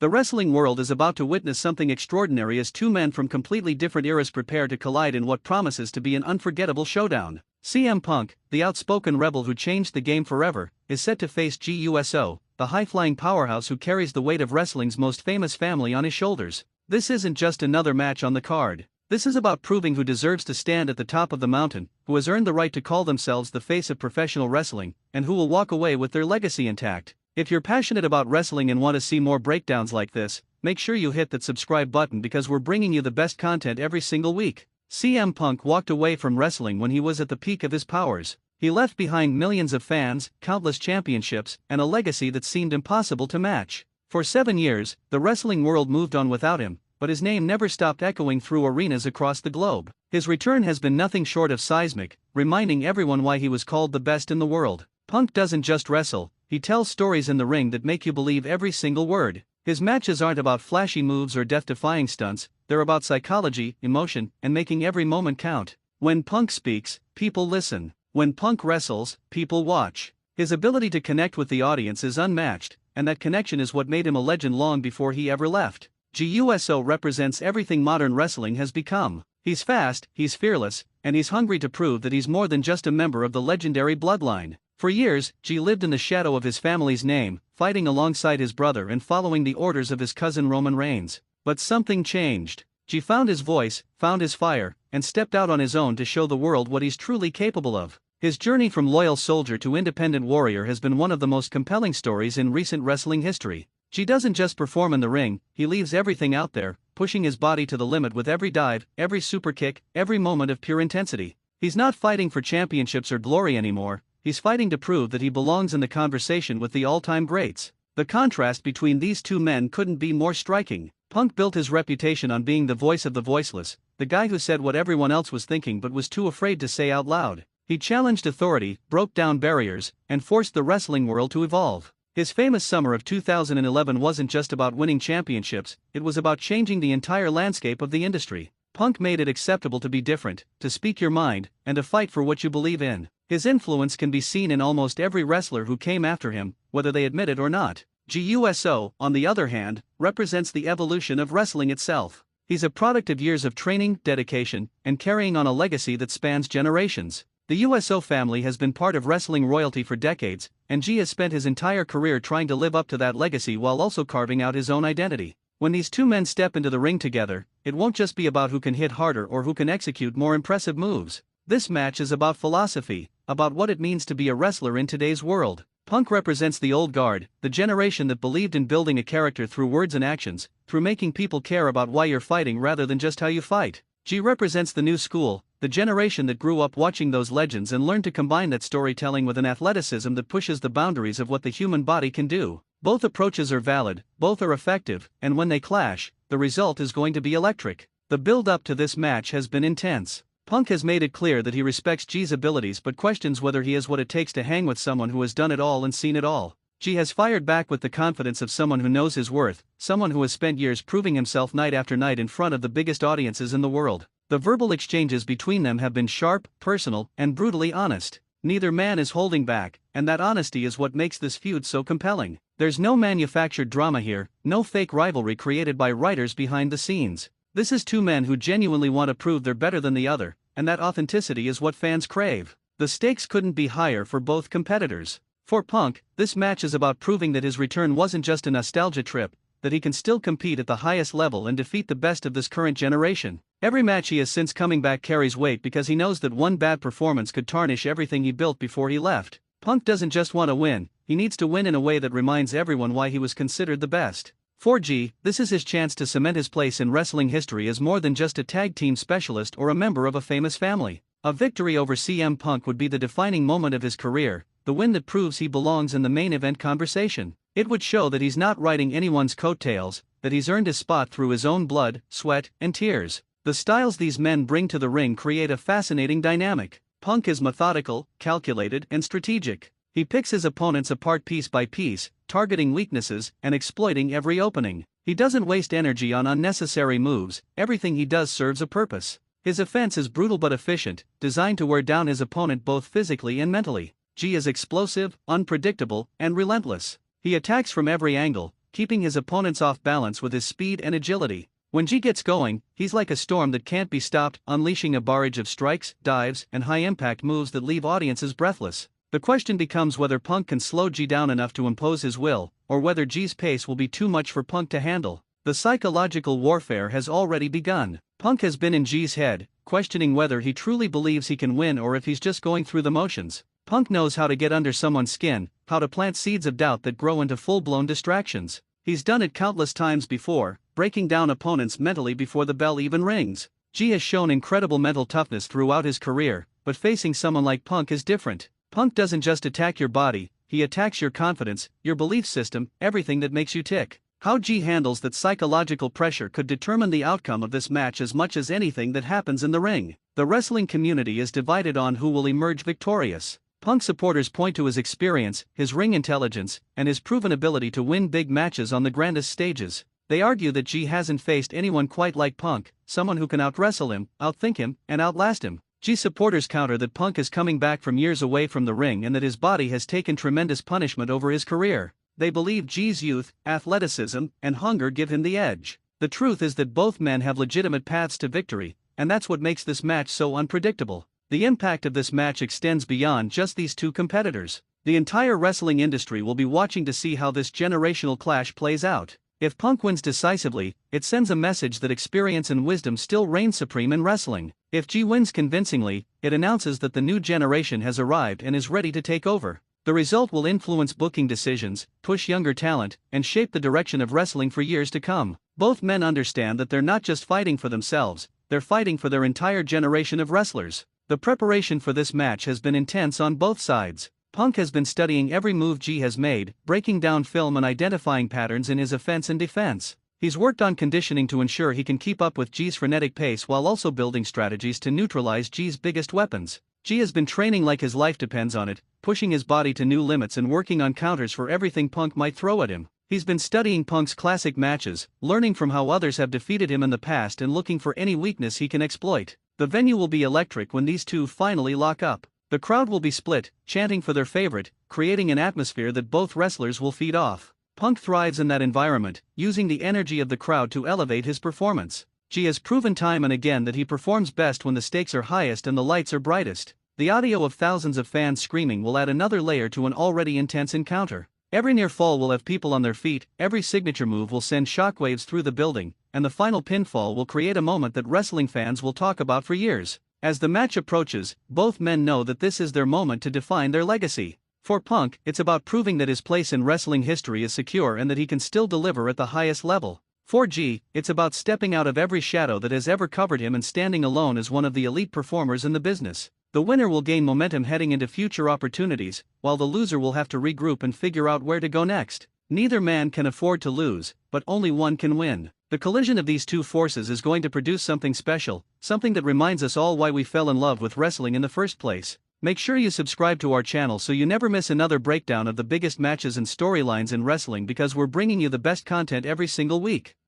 The wrestling world is about to witness something extraordinary as two men from completely different eras prepare to collide in what promises to be an unforgettable showdown. CM Punk, the outspoken rebel who changed the game forever, is set to face GUSO, the high-flying powerhouse who carries the weight of wrestling's most famous family on his shoulders. This isn't just another match on the card. This is about proving who deserves to stand at the top of the mountain, who has earned the right to call themselves the face of professional wrestling, and who will walk away with their legacy intact. If you're passionate about wrestling and want to see more breakdowns like this, make sure you hit that subscribe button because we're bringing you the best content every single week. CM Punk walked away from wrestling when he was at the peak of his powers. He left behind millions of fans, countless championships, and a legacy that seemed impossible to match. For 7 years, the wrestling world moved on without him, but his name never stopped echoing through arenas across the globe. His return has been nothing short of seismic, reminding everyone why he was called the best in the world. Punk doesn't just wrestle, he tells stories in the ring that make you believe every single word. His matches aren't about flashy moves or death-defying stunts, they're about psychology, emotion, and making every moment count. When Punk speaks, people listen. When Punk wrestles, people watch. His ability to connect with the audience is unmatched, and that connection is what made him a legend long before he ever left. GUSO represents everything modern wrestling has become. He's fast, he's fearless, and he's hungry to prove that he's more than just a member of the legendary bloodline. For years, G lived in the shadow of his family's name, fighting alongside his brother and following the orders of his cousin Roman Reigns. But something changed. G found his voice, found his fire, and stepped out on his own to show the world what he's truly capable of. His journey from loyal soldier to independent warrior has been one of the most compelling stories in recent wrestling history. G doesn't just perform in the ring, he leaves everything out there, pushing his body to the limit with every dive, every super kick, every moment of pure intensity. He's not fighting for championships or glory anymore. He's fighting to prove that he belongs in the conversation with the all-time greats. The contrast between these two men couldn't be more striking. Punk built his reputation on being the voice of the voiceless, the guy who said what everyone else was thinking but was too afraid to say out loud. He challenged authority, broke down barriers, and forced the wrestling world to evolve. His famous summer of 2011 wasn't just about winning championships, it was about changing the entire landscape of the industry. Punk made it acceptable to be different, to speak your mind, and to fight for what you believe in. His influence can be seen in almost every wrestler who came after him, whether they admit it or not. GUSO, on the other hand, represents the evolution of wrestling itself. He's a product of years of training, dedication, and carrying on a legacy that spans generations. The USO family has been part of wrestling royalty for decades, and G has spent his entire career trying to live up to that legacy while also carving out his own identity. When these two men step into the ring together, it won't just be about who can hit harder or who can execute more impressive moves. This match is about philosophy, about what it means to be a wrestler in today's world. Punk represents the old guard, the generation that believed in building a character through words and actions, through making people care about why you're fighting rather than just how you fight. G represents the new school, the generation that grew up watching those legends and learned to combine that storytelling with an athleticism that pushes the boundaries of what the human body can do. Both approaches are valid, both are effective, and when they clash, the result is going to be electric. The build-up to this match has been intense. Punk has made it clear that he respects G's abilities but questions whether he has what it takes to hang with someone who has done it all and seen it all. G has fired back with the confidence of someone who knows his worth, someone who has spent years proving himself night after night in front of the biggest audiences in the world. The verbal exchanges between them have been sharp, personal, and brutally honest. Neither man is holding back, and that honesty is what makes this feud so compelling. There's no manufactured drama here, no fake rivalry created by writers behind the scenes. This is two men who genuinely want to prove they're better than the other, and that authenticity is what fans crave. The stakes couldn't be higher for both competitors. For Punk, this match is about proving that his return wasn't just a nostalgia trip, that he can still compete at the highest level and defeat the best of this current generation. Every match he has since coming back carries weight because he knows that one bad performance could tarnish everything he built before he left. Punk doesn't just want to win, he needs to win in a way that reminds everyone why he was considered the best. For G, this is his chance to cement his place in wrestling history as more than just a tag team specialist or a member of a famous family. A victory over CM Punk would be the defining moment of his career, the win that proves he belongs in the main event conversation. It would show that he's not riding anyone's coattails, that he's earned his spot through his own blood, sweat, and tears. The styles these men bring to the ring create a fascinating dynamic. Punk is methodical, calculated, and strategic. He picks his opponents apart piece by piece, targeting weaknesses and exploiting every opening. He doesn't waste energy on unnecessary moves, everything he does serves a purpose. His offense is brutal but efficient, designed to wear down his opponent both physically and mentally. G is explosive, unpredictable, and relentless. He attacks from every angle, keeping his opponents off balance with his speed and agility. When G gets going, he's like a storm that can't be stopped, unleashing a barrage of strikes, dives, and high-impact moves that leave audiences breathless. The question becomes whether Punk can slow G down enough to impose his will, or whether G's pace will be too much for Punk to handle. The psychological warfare has already begun. Punk has been in G's head, questioning whether he truly believes he can win or if he's just going through the motions. Punk knows how to get under someone's skin, how to plant seeds of doubt that grow into full-blown distractions. He's done it countless times before, breaking down opponents mentally before the bell even rings. G has shown incredible mental toughness throughout his career, but facing someone like Punk is different. Punk doesn't just attack your body, he attacks your confidence, your belief system, everything that makes you tick. How G handles that psychological pressure could determine the outcome of this match as much as anything that happens in the ring. The wrestling community is divided on who will emerge victorious. Punk supporters point to his experience, his ring intelligence, and his proven ability to win big matches on the grandest stages. They argue that G hasn't faced anyone quite like Punk, someone who can out-wrestle him, outthink him, and outlast him. G supporters counter that Punk is coming back from years away from the ring and that his body has taken tremendous punishment over his career. They believe G's youth, athleticism, and hunger give him the edge. The truth is that both men have legitimate paths to victory, and that's what makes this match so unpredictable. The impact of this match extends beyond just these two competitors. The entire wrestling industry will be watching to see how this generational clash plays out. If Punk wins decisively, it sends a message that experience and wisdom still reign supreme in wrestling. If G wins convincingly, it announces that the new generation has arrived and is ready to take over. The result will influence booking decisions, push younger talent, and shape the direction of wrestling for years to come. Both men understand that they're not just fighting for themselves, they're fighting for their entire generation of wrestlers. The preparation for this match has been intense on both sides. Punk has been studying every move G has made, breaking down film and identifying patterns in his offense and defense. He's worked on conditioning to ensure he can keep up with G's frenetic pace while also building strategies to neutralize G's biggest weapons. G has been training like his life depends on it, pushing his body to new limits and working on counters for everything Punk might throw at him. He's been studying Punk's classic matches, learning from how others have defeated him in the past and looking for any weakness he can exploit. The venue will be electric when these two finally lock up. The crowd will be split, chanting for their favorite, creating an atmosphere that both wrestlers will feed off. Punk thrives in that environment, using the energy of the crowd to elevate his performance. G has proven time and again that he performs best when the stakes are highest and the lights are brightest. The audio of thousands of fans screaming will add another layer to an already intense encounter. Every near fall will have people on their feet, every signature move will send shockwaves through the building, and the final pinfall will create a moment that wrestling fans will talk about for years. As the match approaches, both men know that this is their moment to define their legacy. For Punk, it's about proving that his place in wrestling history is secure and that he can still deliver at the highest level. For G, it's about stepping out of every shadow that has ever covered him and standing alone as one of the elite performers in the business. The winner will gain momentum heading into future opportunities, while the loser will have to regroup and figure out where to go next. Neither man can afford to lose, but only one can win. The collision of these two forces is going to produce something special, something that reminds us all why we fell in love with wrestling in the first place. Make sure you subscribe to our channel so you never miss another breakdown of the biggest matches and storylines in wrestling, because we're bringing you the best content every single week.